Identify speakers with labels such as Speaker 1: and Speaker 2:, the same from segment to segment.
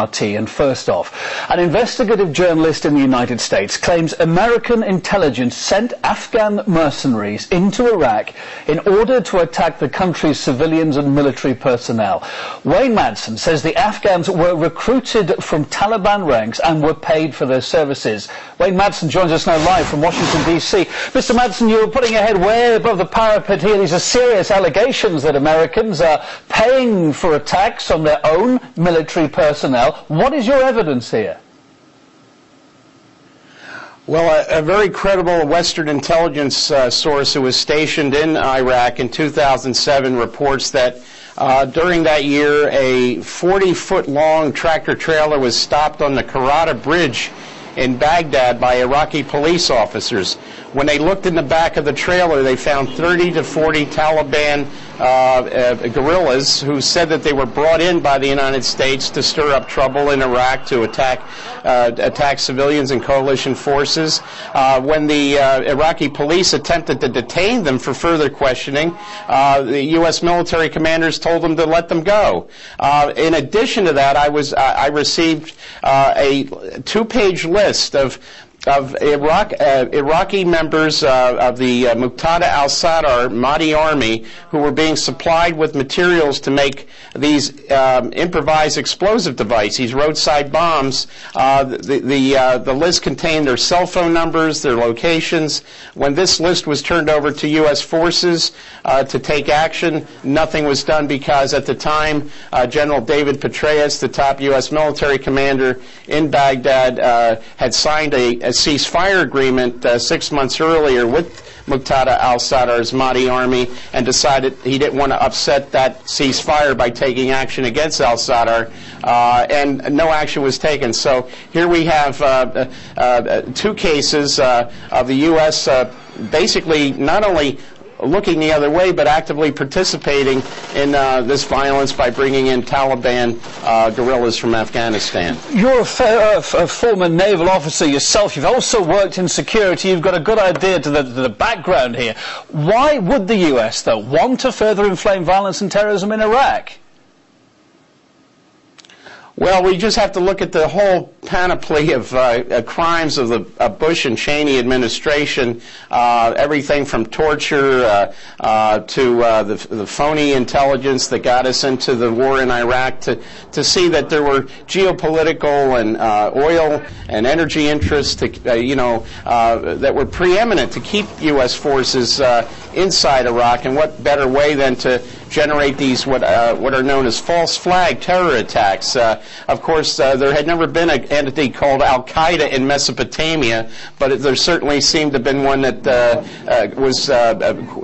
Speaker 1: And first off, an investigative journalist in the United States claims American intelligence sent Afghan mercenaries into Iraq in order to attack the country's civilians and military personnel. Wayne Madsen says the Afghans were recruited from Taliban ranks and were paid for their services. Wayne Madsen joins us now live from Washington, D.C. Mr. Madsen, you're putting your head way above the parapet here. These are serious allegations that Americans are paying for attacks on their own military personnel. What is your evidence here?
Speaker 2: Well, a very credible Western intelligence source who was stationed in Iraq in 2007 reports that during that year a 40-foot-long tractor-trailer was stopped on the Karata Bridge in Baghdad by Iraqi police officers. When they looked in the back of the trailer, they found 30 to 40 Taliban guerrillas who said that they were brought in by the United States to stir up trouble in Iraq, to attack civilians and coalition forces. When the Iraqi police attempted to detain them for further questioning, the U.S. military commanders told them to let them go. In addition to that, I received a two-page list of Iraqi members of the Muqtada al-Sadr Mahdi army who were being supplied with materials to make these improvised explosive devices, these roadside bombs. The list contained their cell phone numbers, their locations. When this list was turned over to U.S. forces to take action, nothing was done because at the time General David Petraeus, the top U.S. military commander in Baghdad, had signed a ceasefire agreement 6 months earlier with Muqtada al-Sadr's Mahdi army and decided he didn't want to upset that ceasefire by taking action against al-Sadr, and no action was taken. So here we have two cases of the U.S. Basically not only looking the other way, but actively participating in this violence by bringing in Taliban guerrillas from Afghanistan.
Speaker 1: You're a former naval officer yourself. You've also worked in security. You've got a good idea to the background here. Why would the U.S., though, want to further inflame violence and terrorism in Iraq?
Speaker 2: Well, we just have to look at the whole panoply of crimes of the Bush and Cheney administration, everything from torture to the phony intelligence that got us into the war in Iraq, to see that there were geopolitical and oil and energy interests that were preeminent to keep U.S. forces inside Iraq. And what better way than to generate these what are known as false flag terror attacks. Of course, there had never been an entity called Al-Qaeda in Mesopotamia, but there certainly seemed to have been one that was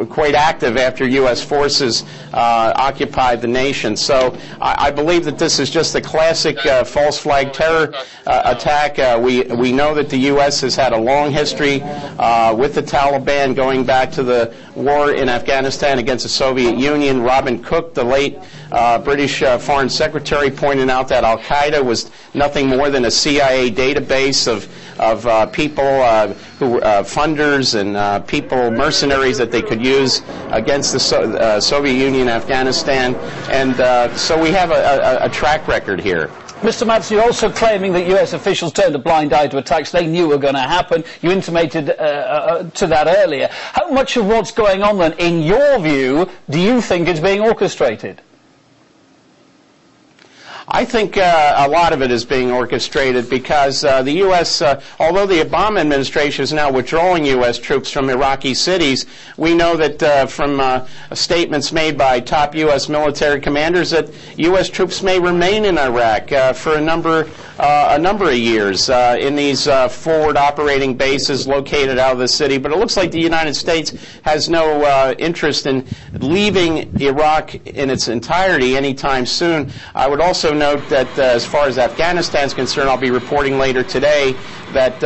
Speaker 2: quite active after U.S. forces occupied the nation. So I believe that this is just a classic false flag terror attack. We know that the U.S. has had a long history with the Taliban, going back to the war in Afghanistan against the Soviet Union. Robin Cook, the late British Foreign Secretary, pointed out that Al-Qaeda was nothing more than a CIA database of people who were funders and people, mercenaries that they could use against the Soviet Union, Afghanistan. And so we have a track record here.
Speaker 1: Mr. Madsen, you're also claiming that U.S. officials turned a blind eye to attacks they knew were going to happen. You intimated to that earlier. How much of what's going on then, in your view, do you think is being orchestrated?
Speaker 2: I think a lot of it is being orchestrated because the U.S., although the Obama administration is now withdrawing U.S. troops from Iraqi cities, we know that from statements made by top U.S. military commanders that U.S. troops may remain in Iraq for a number of years in these forward operating bases located out of the city. But it looks like the United States has no interest in leaving Iraq in its entirety anytime soon. I would also note that as far as Afghanistan is concerned, I'll be reporting later today that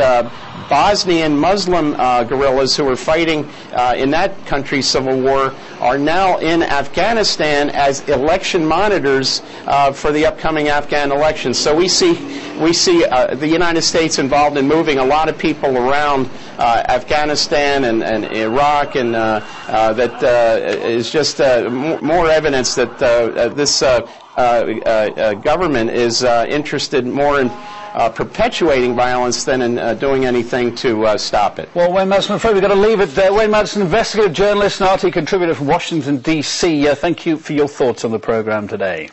Speaker 2: Bosnian Muslim guerrillas who were fighting in that country's civil war are now in Afghanistan as election monitors for the upcoming Afghan elections. So we see we see the United States involved in moving a lot of people around Afghanistan and Iraq, and that is just more evidence that this government is interested more in perpetuating violence than in doing anything to stop it.
Speaker 1: Well, Wayne Madsen, I'm afraid we've got to leave it there. Wayne Madsen, investigative journalist and RT contributor from Washington, D.C. Thank you for your thoughts on the program today.